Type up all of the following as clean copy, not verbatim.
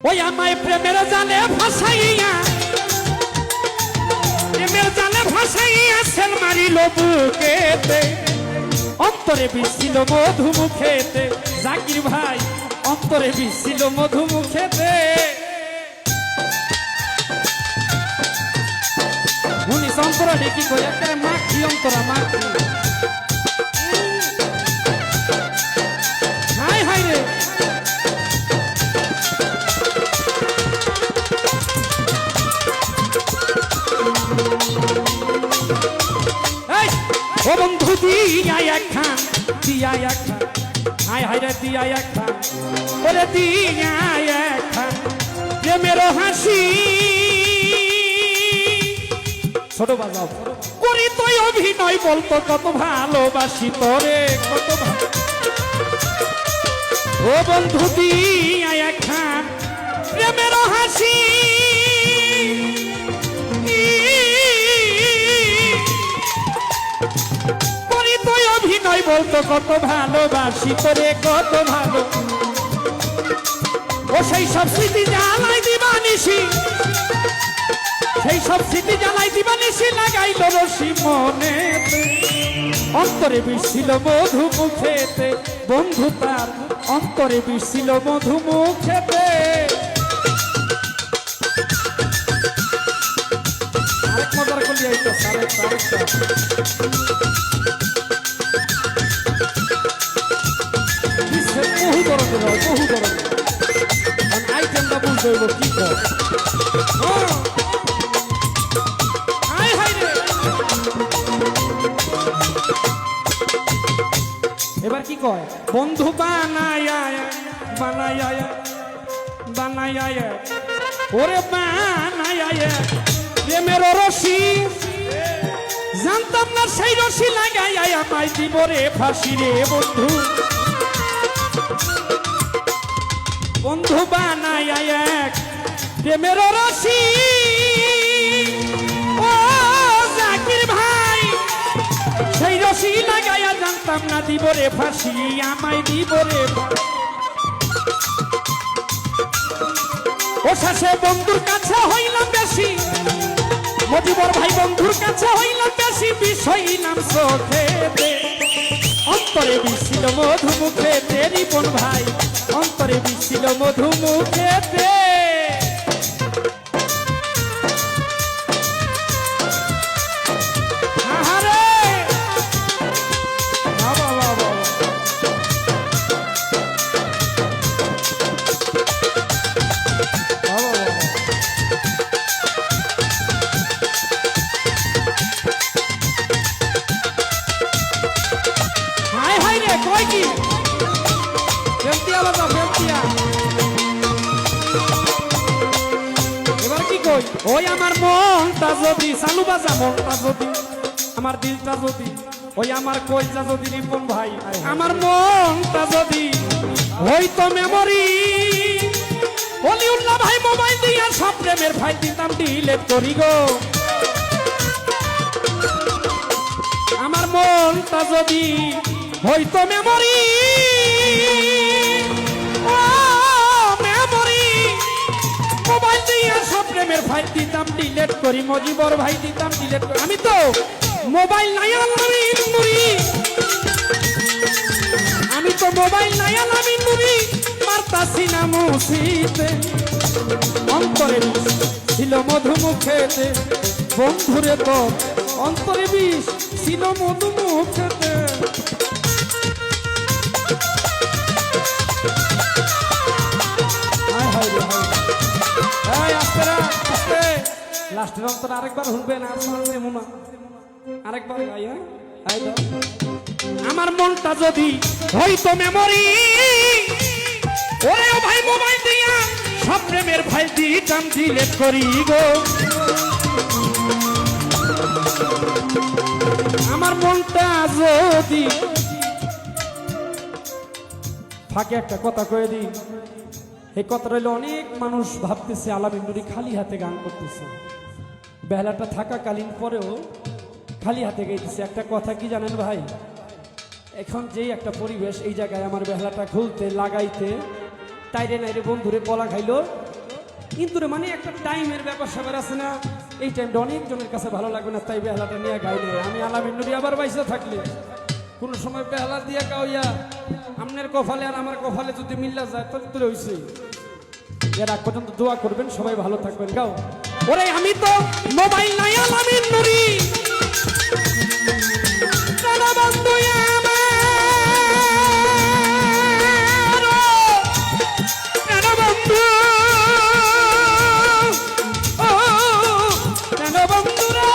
ওই আমায় প্রেমের জালে ভাসাইয়া সেল মারিল বুকেতে, অন্তরে বিছিল মধু মুখেতে। জাকির ভাই অন্তরে বিছিল মধু মুখেতে। উনি অন্তরা দেখি কই একটা মাখি অন্তরা মাখি। হাই হাই রে ও বন্ধু দিয়া একখান হাই হাই রে দিয়া একখান, ওরে দিয়া একখান প্রেমের হাসি। ছোট বাজাও করি তুই অভিনয়, বলতো কত ভালোবাসি তোরে কত ভালো। ও বন্ধু দিয়া একখান প্রেমের হাসি, অভিনয় বলতো কত ভালোবাসি তোরে কত ভালো। ও সেই সব স্মৃতি জ্বালাই দিবানিসি, সেই সব স্মৃতি জ্বালাই দিবানিসি লাগাইল রশি মনে। অন্তরে বিছিল মধু মুখেতে, বন্ধু তার অন্তরে বিছিল মধু মুখেতে। আরেক মজার করলি আইতেছে আরেকটা বহু ধরনের হয়, বহু ধরনের আইটেমটা বুঝতে হইব কি কর। এবার কি কয় বন্ধু বানায়া ওরে বানায়া প্রেমের রশি, জানতাম না সেই রশি লাগাইয়া আমায় দিব রে ফাঁসি রে বন্ধু। বন্ধু বানায়া এক প্রেমের রশি, ও জাকির ভাই সেই রশি লাগাইয়া জানতাম না দিব রে ফাঁসি, আমায় দিব রে। ও শেষে বন্ধুর কাছে হইলাম বেশি, মজিবর ভাই বন্ধুর কাছে হইলাম বেশি, বিষ হইলাম চোখেতে। অন্তরে বিছিল মধু মুখেতে রিপন ভাই, অন্তরে বিছিল মধু মুখেতে। এবার কি কই ওই আমার মনটা যদি চালু বাজা, মনটা যদি আমার দিলটা যদি ওই আমার কইটা যদি রিপন ভাই, আমার মনটা যদি হইতো মেমোরি, অলিউল্লাহ ভাই মোবাইল দিয়া সব প্রেমের ভাই দিতাম ডিলেট করি গো। আমার মনটা যদি হইতো মেমোরি, মোবাইল দিয়ে সব প্রেমের ভাই দিতাম ডিলেট করি, মজিবর ভাই দিতাম ডিলেট করি। আমি তো মোবাইল নাই আলামিন মুড়ি, আমি তো মোবাইল নাই আলামিন মুড়ি মারতাছি না মুসিতে। অন্তরে ছিল মধু মুখেতে, বন্ধুরে তো অন্তরে বিষ ছিল মধু মুখেতে। লাস্টের অন্তর আরেকবার শুনবেন, আরেকবার আমার মনটা যদি হইতো মেমোরি, ওরে ভাই মোবাইল দিয়া সব প্রেমের ভাই দিতাম ডিলেট করি গো। আমার মনটা যদি ফাঁকে একটা কথা কয়ে দিই, এই কথা রইল অনেক মানুষ ভাবতেছে আলামিন নুরি খালি হাতে গান করতেছে, বেলাটা থাকাকালীন পরেও খালি হাতে গাইতেছে। একটা কথা কি জানেন ভাই, এখন যেই একটা পরিবেশ, এই জায়গায় আমার বেহালাটা খুলতে লাগাইতে তাইরে নাইরে বন্ধুরে বলা খাইলো কিন্তু রে মানে একটা টাইমের ব্যাপার স্যাপার আছে না, এই টাইমটা অনেকজনের কাছে ভালো লাগবে না, তাই বেহালাটা নিয়ে গাইলে আমি আলামিন নবী আবার বাইসা থাকলে কোন সময় বেহালা দিয়ে গাইয়া আপনার কপালে আর আমার কপালে যদি মিল্লা যায় তাহলে তো হইছে। এর আগ পর্যন্ত দোয়া করবেন, সবাই ভালো থাকবেন। গাও ওরে আমি তো মোবাইল নাই আলামিন নুরি দাদা বন্ধু আমার দাদা বন্ধু ও দাদা বন্ধু রে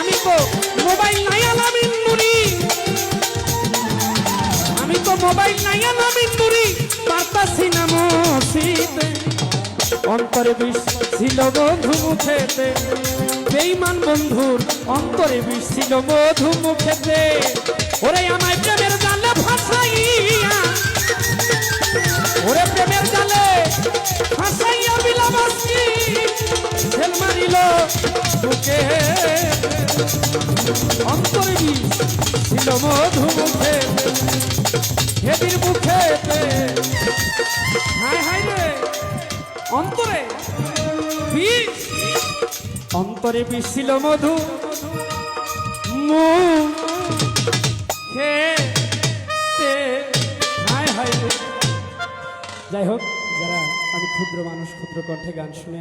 আমি তো মোবাইল নাই আলামিন নুরি আমি তো মোবাইল নাই আলামিন নুরি পারতাছি না মসজিদে অন্তরে বিষ ছিল মধু মুখেতে বেঈমান বন্ধুর অন্তরে বিষ ছিল মধু মুখেতে ওরে আমায় প্রেমের জালে ফাঁসাইয়া ওরে প্রেমের জালে ফাঁসাইয়া বিলাবাসী ছেল মারিল বুকে অন্তরে বিষ ছিল মধু মুখেতে হেদির মুখেতে হায় হায় রে অন্তরে বিষ অন্তরে বিষ ছিল মধু মুখেতে হায় হায় রে। যাই হোক, যারা আমি ক্ষুদ্র মানুষ ক্ষুদ্র কণ্ঠে গান শুনে